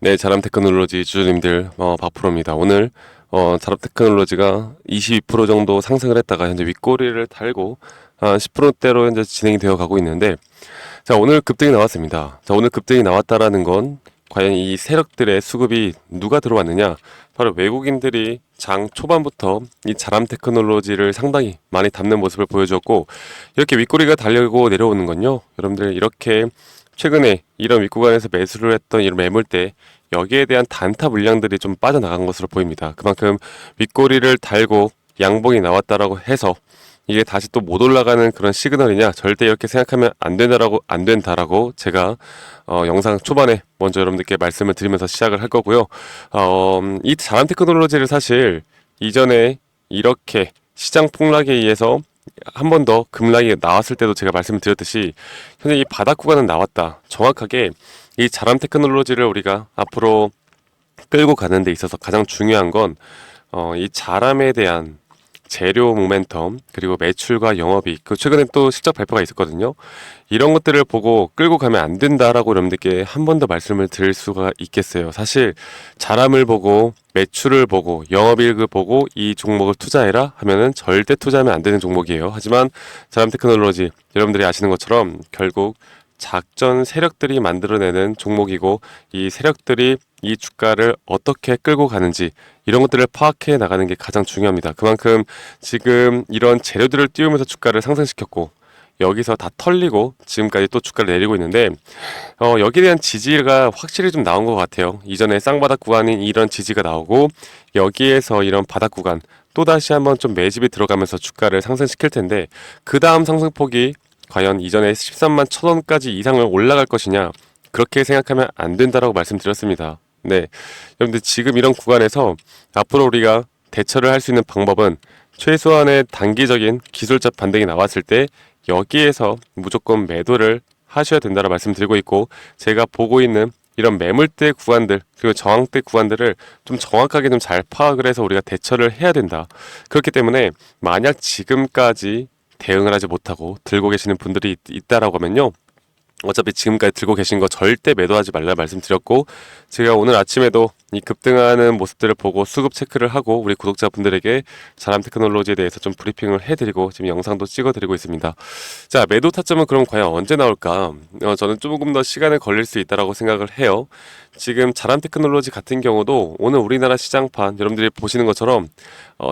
네, 자람 테크놀로지 주주님들, 박프로입니다. 오늘, 자람 테크놀로지가 22% 정도 상승을 했다가 현재 윗꼬리를 달고 한 10%대로 현재 진행이 되어 가고 있는데, 자, 오늘 급등이 나왔습니다. 자, 오늘 급등이 나왔다라는 건 과연 이 세력들의 수급이 누가 들어왔느냐? 바로 외국인들이 장 초반부터 이 자람 테크놀로지를 상당히 많이 담는 모습을 보여줬고, 이렇게 윗꼬리가 달리고 내려오는 건요. 여러분들 이렇게 최근에 이런 윗구간에서 매수를 했던 이런 매물대 여기에 대한 단타 물량들이 좀 빠져나간 것으로 보입니다. 그만큼 윗꼬리를 달고 양봉이 나왔다라고 해서 이게 다시 또 못 올라가는 그런 시그널이냐? 절대 이렇게 생각하면 안 된다라고 제가 영상 초반에 먼저 여러분들께 말씀을 드리면서 시작을 할 거고요. 이 자람 테크놀로지를 사실 이전에 이렇게 시장 폭락에 의해서 한 번 더 급락이 나왔을 때도 제가 말씀을 드렸듯이 현재 이 바닥 구간은 나왔다. 정확하게 이 자람 테크놀로지를 우리가 앞으로 끌고 가는 데 있어서 가장 중요한 건 이 자람에 대한 재료 모멘텀 그리고 매출과 영업이익 그 최근에 또 실적 발표가 있었거든요. 이런 것들을 보고 끌고 가면 안 된다라고 여러분들께 한 번 더 말씀을 드릴 수가 있겠어요. 사실 자람을 보고 매출을 보고 영업이익을 보고 이 종목을 투자해라 하면은 절대 투자하면 안 되는 종목이에요. 하지만 자람 테크놀로지 여러분들이 아시는 것처럼 결국 작전 세력들이 만들어내는 종목이고 이 세력들이 이 주가를 어떻게 끌고 가는지 이런 것들을 파악해 나가는 게 가장 중요합니다. 그만큼 지금 이런 재료들을 띄우면서 주가를 상승시켰고 여기서 다 털리고 지금까지 또 주가를 내리고 있는데 여기에 대한 지지가 확실히 좀 나온 것 같아요. 이전에 쌍바닥 구간인 이런 지지가 나오고 여기에서 이런 바닥 구간 또다시 한번 좀 매집이 들어가면서 주가를 상승시킬 텐데 그 다음 상승폭이 과연 이전에 13만 1,000원까지 이상을 올라갈 것이냐 그렇게 생각하면 안 된다라고 말씀드렸습니다. 네, 여러분들 지금 이런 구간에서 앞으로 우리가 대처를 할 수 있는 방법은 최소한의 단기적인 기술적 반등이 나왔을 때 여기에서 무조건 매도를 하셔야 된다고 말씀드리고 있고 제가 보고 있는 이런 매물대 구간들 그리고 저항대 구간들을 좀 정확하게 좀 잘 파악을 해서 우리가 대처를 해야 된다. 그렇기 때문에 만약 지금까지 대응을 하지 못하고 들고 계시는 분들이 있다라고 하면요. 어차피 지금까지 들고 계신 거 절대 매도하지 말라 말씀드렸고 제가 오늘 아침에도 이 급등하는 모습들을 보고 수급 체크를 하고 우리 구독자분들에게 자람 테크놀로지에 대해서 좀 브리핑을 해드리고 지금 영상도 찍어드리고 있습니다. 자, 매도 타점은 그럼 과연 언제 나올까? 저는 조금 더 시간이 걸릴 수 있다라고 생각을 해요. 지금 자람 테크놀로지 같은 경우도 오늘 우리나라 시장판 여러분들이 보시는 것처럼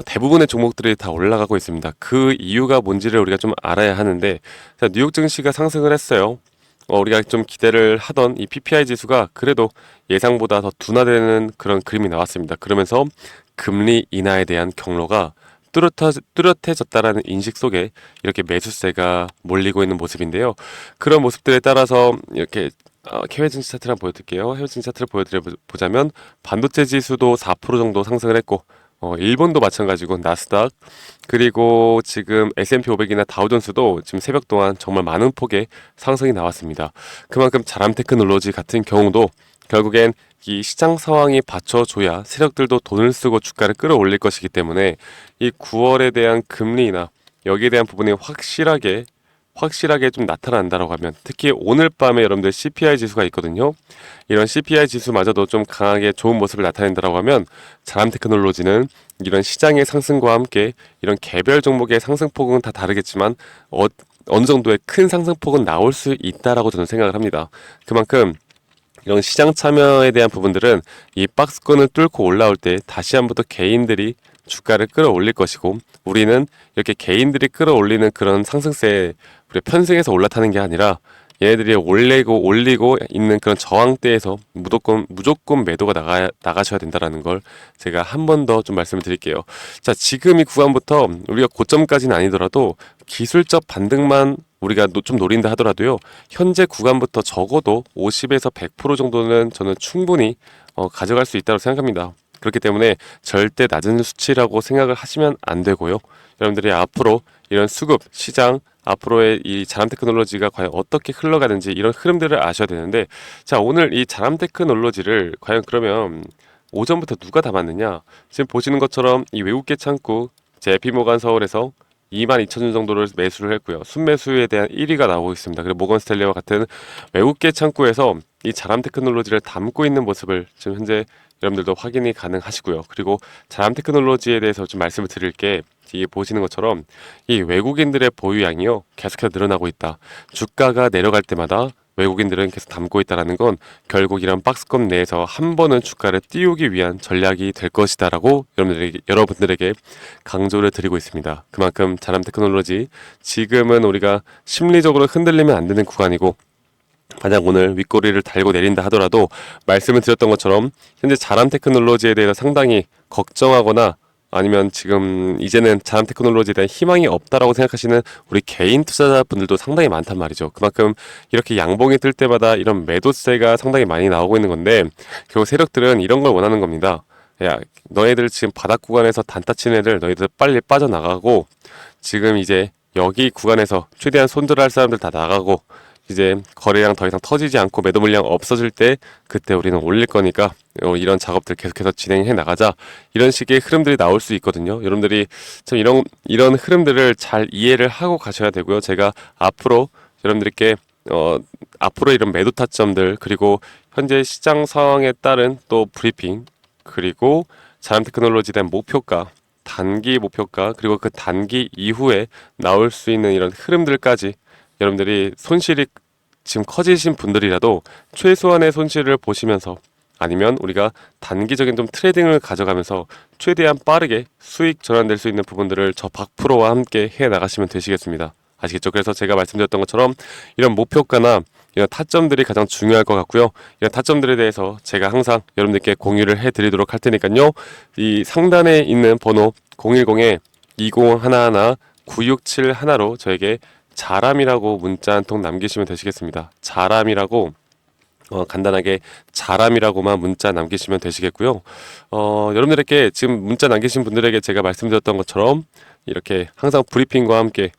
대부분의 종목들이 다 올라가고 있습니다. 그 이유가 뭔지를 우리가 좀 알아야 하는데 자, 뉴욕 증시가 상승을 했어요. 우리가 좀 기대를 하던 이 PPI 지수가 그래도 예상보다 더 둔화되는 그런 그림이 나왔습니다. 그러면서 금리 인하에 대한 경로가 뚜렷해졌다라는 인식 속에 이렇게 매수세가 몰리고 있는 모습인데요. 그런 모습들에 따라서 이렇게 해외 증시 차트를 한번 보여드릴게요. 해외 증시 차트를 보자면 반도체 지수도 4% 정도 상승을 했고 일본도 마찬가지고 나스닥 그리고 지금 S&P 500이나 다우존스도 지금 새벽 동안 정말 많은 폭의 상승이 나왔습니다. 그만큼 자람 테크놀로지 같은 경우도 결국엔 이 시장 상황이 받쳐줘야 세력들도 돈을 쓰고 주가를 끌어올릴 것이기 때문에 이 9월에 대한 금리나 여기에 대한 부분이 확실하게 좀 나타난다라고 하면 특히 오늘 밤에 여러분들 CPI 지수가 있거든요. 이런 CPI 지수마저도 좀 강하게 좋은 모습을 나타낸다라고 하면 자람 테크놀로지는 이런 시장의 상승과 함께 이런 개별 종목의 상승폭은 다 다르겠지만 어느 정도의 큰 상승폭은 나올 수 있다라고 저는 생각을 합니다. 그만큼 이런 시장 참여에 대한 부분들은 이 박스권을 뚫고 올라올 때 다시 한번 더 개인들이 주가를 끌어올릴 것이고 우리는 이렇게 개인들이 끌어올리는 그런 상승세에 우리 편승해서 올라타는 게 아니라 얘네들이 올리고 있는 그런 저항대에서 무조건 매도가 나가셔야 된다라는 걸 제가 한 번 더 좀 말씀을 드릴게요. 자, 지금 이 구간부터 우리가 고점까지는 아니더라도 기술적 반등만 우리가 좀 노린다 하더라도요. 현재 구간부터 적어도 50에서 100% 정도는 저는 충분히 가져갈 수 있다고 생각합니다. 그렇기 때문에 절대 낮은 수치라고 생각을 하시면 안 되고요. 여러분들이 앞으로 이런 수급, 시장, 앞으로의 이 자람 테크놀로지가 과연 어떻게 흘러가는지 이런 흐름들을 아셔야 되는데 자, 오늘 이 자람 테크놀로지를 과연 그러면 오전부터 누가 담았느냐? 지금 보시는 것처럼 이 외국계 창구 JP모간 서울에서 22,000주 정도를 매수를 했고요. 순매수에 대한 1위가 나오고 있습니다. 그리고 모건 스탠리와 같은 외국계 창구에서 이 자람 테크놀로지를 담고 있는 모습을 지금 현재 여러분들도 확인이 가능하시고요. 그리고 자람 테크놀로지에 대해서 좀 말씀을 드릴 게, 이 보시는 것처럼 이 외국인들의 보유량이요 계속해서 늘어나고 있다. 주가가 내려갈 때마다 외국인들은 계속 담고 있다는 건 결국 이런 박스권 내에서 한 번은 주가를 띄우기 위한 전략이 될 것이다라고 여러분들에게 강조를 드리고 있습니다. 그만큼 자람 테크놀로지, 지금은 우리가 심리적으로 흔들리면 안 되는 구간이고, 만약 오늘 윗꼬리를 달고 내린다 하더라도 말씀을 드렸던 것처럼 현재 자람 테크놀로지에 대해서 상당히 걱정하거나 아니면 지금 이제는 자람 테크놀로지에 대한 희망이 없다라고 생각하시는 우리 개인 투자자분들도 상당히 많단 말이죠. 그만큼 이렇게 양봉이 뜰 때마다 이런 매도세가 상당히 많이 나오고 있는 건데, 결국 세력들은 이런 걸 원하는 겁니다. 야, 너희들 지금 바닥 구간에서 단타 치는 애들 너희들 빨리 빠져나가고, 지금 이제 여기 구간에서 최대한 손절할 사람들 다 나가고, 이제 거래량 더 이상 터지지 않고 매도 물량 없어질 때 그때 우리는 올릴 거니까 이런 작업들 계속해서 진행해 나가자, 이런 식의 흐름들이 나올 수 있거든요. 여러분들이 참 이런 흐름들을 잘 이해를 하고 가셔야 되고요. 제가 앞으로 여러분들께 앞으로 이런 매도 타점들, 그리고 현재 시장 상황에 따른 또 브리핑, 그리고 자람 테크놀로지에 대한 목표가, 단기 목표가, 그리고 그 단기 이후에 나올 수 있는 이런 흐름들까지, 여러분들이 손실이 지금 커지신 분들이라도 최소한의 손실을 보시면서, 아니면 우리가 단기적인 좀 트레이딩을 가져가면서 최대한 빠르게 수익 전환될 수 있는 부분들을 저 박프로와 함께 해 나가시면 되시겠습니다. 아시겠죠? 그래서 제가 말씀드렸던 것처럼 이런 목표가나 이런 타점들이 가장 중요할 것 같고요. 이런 타점들에 대해서 제가 항상 여러분들께 공유를 해드리도록 할 테니까요. 이 상단에 있는 번호 010-2011-9671로 저에게 자람이라고 문자 한 통 남기시면 되시겠습니다. 자람이라고 간단하게 자람이라고만 문자 남기시면 되시겠고요. 여러분들에게 지금 문자 남기신 분들에게 제가 말씀드렸던 것처럼 이렇게 항상 브리핑과 함께,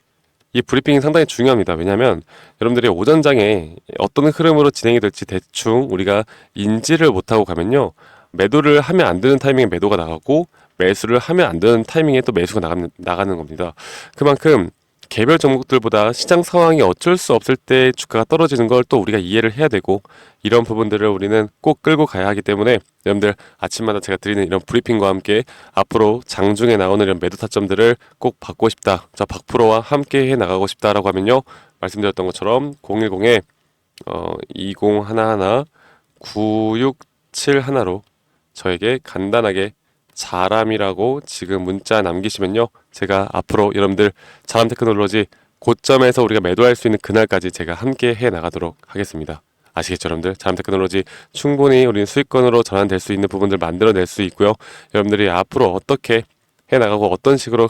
이 브리핑이 상당히 중요합니다. 왜냐하면 여러분들이 오전장에 어떤 흐름으로 진행이 될지 대충 우리가 인지를 못하고 가면요, 매도를 하면 안 되는 타이밍에 매도가 나가고 매수를 하면 안 되는 타이밍에 또 매수가 나가는 겁니다. 그만큼 개별 종목들보다 시장 상황이 어쩔 수 없을 때 주가가 떨어지는 걸 또 우리가 이해를 해야 되고, 이런 부분들을 우리는 꼭 끌고 가야 하기 때문에 여러분들 아침마다 제가 드리는 이런 브리핑과 함께 앞으로 장중에 나오는 이런 매도 타점들을 꼭 받고 싶다, 저 박프로와 함께 해 나가고 싶다라고 하면요, 말씀드렸던 것처럼 010-2011-9671로 저에게 간단하게 자람이라고 지금 문자 남기시면요, 제가 앞으로 여러분들 자람 테크놀로지 고점에서 우리가 매도할 수 있는 그날까지 제가 함께 해 나가도록 하겠습니다. 아시겠죠, 여러분들? 자람 테크놀로지 충분히 우리는 수익권으로 전환될 수 있는 부분들 만들어낼 수 있고요. 여러분들이 앞으로 어떻게 해 나가고 어떤 식으로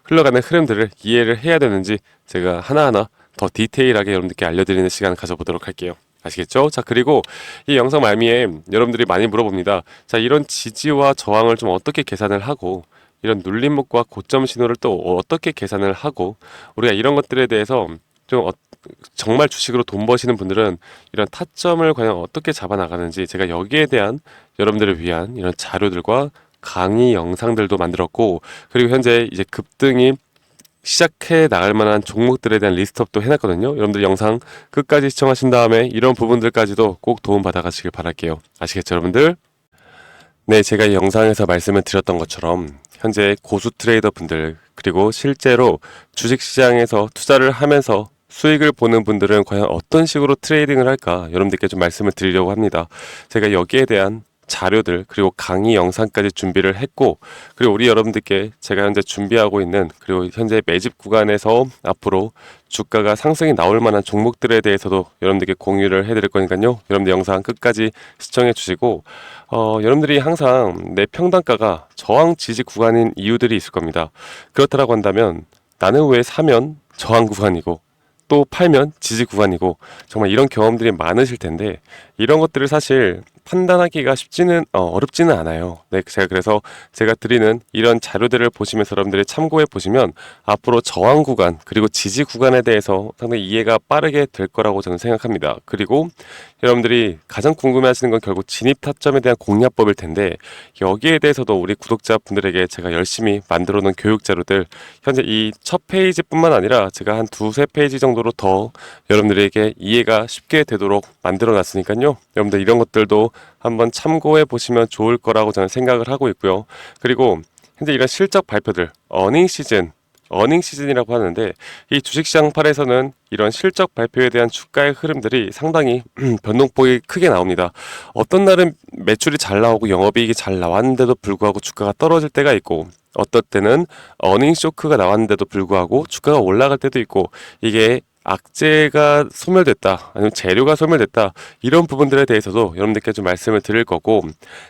흘러가는 흐름들을 이해를 해야 되는지 제가 하나하나 더 디테일하게 여러분들께 알려드리는 시간을 가져보도록 할게요. 아시겠죠? 자, 그리고 이 영상 말미에 여러분들이 많이 물어봅니다. 자, 이런 지지와 저항을 좀 어떻게 계산을 하고, 이런 눌림목과 고점 신호를 또 어떻게 계산을 하고, 우리가 이런 것들에 대해서 좀 정말 주식으로 돈 버시는 분들은 이런 타점을 과연 어떻게 잡아 나가는지, 제가 여기에 대한 여러분들을 위한 이런 자료들과 강의 영상들도 만들었고, 그리고 현재 이제 급등이 시작해 나갈 만한 종목들에 대한 리스트업도 해놨거든요. 여러분들 영상 끝까지 시청하신 다음에 이런 부분들까지도 꼭 도움 받아 가시길 바랄게요. 아시겠죠, 여러분들? 네, 제가 이 영상에서 말씀을 드렸던 것처럼 현재 고수 트레이더 분들, 그리고 실제로 주식시장에서 투자를 하면서 수익을 보는 분들은 과연 어떤 식으로 트레이딩을 할까, 여러분들께 좀 말씀을 드리려고 합니다. 제가 여기에 대한 자료들, 그리고 강의 영상까지 준비를 했고, 그리고 우리 여러분들께 제가 현재 준비하고 있는, 그리고 현재 매집 구간에서 앞으로 주가가 상승이 나올 만한 종목들에 대해서도 여러분들께 공유를 해드릴 거니까요, 여러분들 영상 끝까지 시청해 주시고, 여러분들이 항상 내 평단가가 저항 지지 구간인 이유들이 있을 겁니다. 그렇다고 한다면 나는 왜 사면 저항 구간이고 또 팔면 지지 구간이고, 정말 이런 경험들이 많으실 텐데, 이런 것들을 사실 판단하기가 쉽지는 어렵지는 않아요. 네, 제가 그래서 제가 드리는 이런 자료들을 보시면서 여러분들이 참고해 보시면 앞으로 저항 구간 그리고 지지 구간에 대해서 상당히 이해가 빠르게 될 거라고 저는 생각합니다. 그리고 여러분들이 가장 궁금해하시는 건 결국 진입 타점에 대한 공략법일 텐데 여기에 대해서도 우리 구독자분들에게 제가 열심히 만들어 놓은 교육 자료들 현재 이 첫 페이지뿐만 아니라 제가 한 두세 페이지 정도로 더 여러분들에게 이해가 쉽게 되도록 만들어 놨으니까요. 여러분들 이런 것들도 한번 참고해 보시면 좋을 거라고 저는 생각을 하고 있고요. 그리고 현재 이런 실적 발표들, 어닝 시즌이라고 하는데 이 주식시장 팔에서는 이런 실적 발표에 대한 주가의 흐름들이 상당히 변동폭이 크게 나옵니다. 어떤 날은 매출이 잘 나오고 영업이익이 잘 나왔는데도 불구하고 주가가 떨어질 때가 있고 어떨 때는 어닝 쇼크가 나왔는데도 불구하고 주가가 올라갈 때도 있고 이게 악재가 소멸됐다 아니면 재료가 소멸됐다 이런 부분들에 대해서도 여러분들께 좀 말씀을 드릴 거고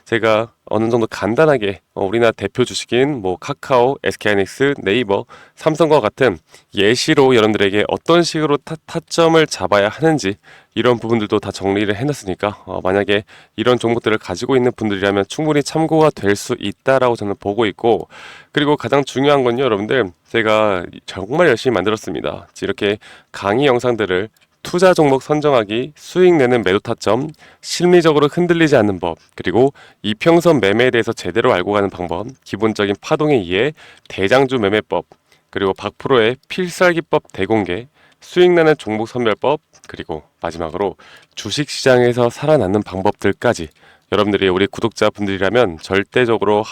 제가 어느 정도 간단하게 우리나라 대표 주식인 뭐 카카오, SK하이닉스, 네이버, 삼성과 같은 예시로 여러분들에게 어떤 식으로 타점을 잡아야 하는지 이런 부분들도 다 정리를 해놨으니까 만약에 이런 종목들을 가지고 있는 분들이라면 충분히 참고가 될 수 있다라고 저는 보고 있고 그리고 가장 중요한 건요 여러분들 제가 정말 열심히 만들었습니다. 이렇게 강의 영상들을 투자 종목 선정하기, 수익 내는 매도 타점, 심리적으로 흔들리지 않는 법, 그리고 이평선 매매에 대해서 제대로 알고 가는 방법, 기본적인 파동의 이해, 대장주 매매법, 그리고 박프로의 필살기법 대공개, 수익 내는 종목 선별법, 그리고 마지막으로 주식시장에서 살아남는 방법들까지 여러분들이 우리 구독자분들이라면 절대적으로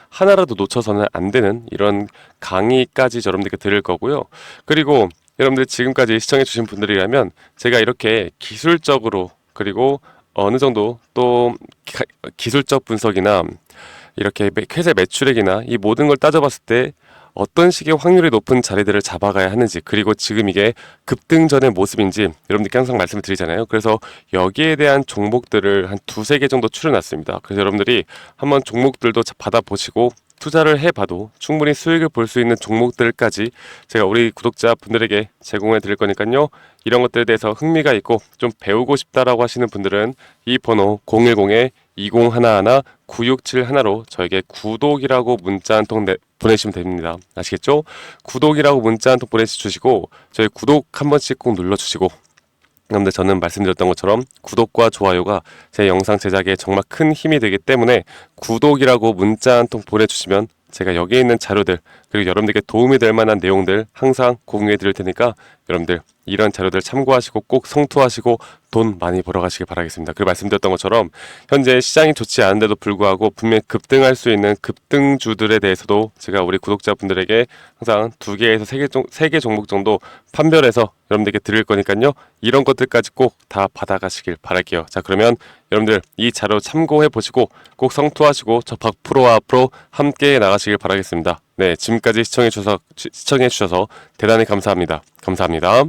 하나라도 놓쳐서는 안 되는 이런 강의까지 여러분들께 드릴 거고요. 그리고 여러분들 지금까지 시청해주신 분들이라면 제가 이렇게 기술적으로 그리고 어느 정도 또 기술적 분석이나 이렇게 회사 매출액이나 이 모든 걸 따져봤을 때 어떤 식의 확률이 높은 자리들을 잡아가야 하는지 그리고 지금 이게 급등 전의 모습인지 여러분들께 항상 말씀을 드리잖아요. 그래서 여기에 대한 종목들을 한 두세 개 정도 추려놨습니다. 그래서 여러분들이 한번 종목들도 받아보시고 투자를 해봐도 충분히 수익을 볼 수 있는 종목들까지 제가 우리 구독자분들에게 제공해 드릴 거니까요. 이런 것들에 대해서 흥미가 있고 좀 배우고 싶다라고 하시는 분들은 이 번호 010-2011-9671로 저에게 구독이라고 문자 한 통 보내시면 됩니다. 아시겠죠? 구독이라고 문자 한 통 보내주시고 저희 구독 한 번씩 꼭 눌러주시고 그런데 저는 말씀드렸던 것처럼 구독과 좋아요가 제 영상 제작에 정말 큰 힘이 되기 때문에 구독이라고 문자 한 통 보내주시면 제가 여기에 있는 자료들 그리고 여러분들께 도움이 될 만한 내용들 항상 공유해 드릴 테니까 여러분들 이런 자료들 참고하시고 꼭 성투하시고 돈 많이 벌어가시길 바라겠습니다. 그리고 말씀드렸던 것처럼 현재 시장이 좋지 않은데도 불구하고 분명히 급등할 수 있는 급등주들에 대해서도 제가 우리 구독자분들에게 항상 2개에서 3개 종목 정도 판별해서 여러분들께 드릴 거니까요. 이런 것들까지 꼭 다 받아가시길 바랄게요. 자 그러면 여러분들 이 자료 참고해 보시고 꼭 성투하시고 저 박프로와 앞으로 함께 나가시길 바라겠습니다. 네, 지금까지 시청해 주셔서 대단히 감사합니다. 감사합니다.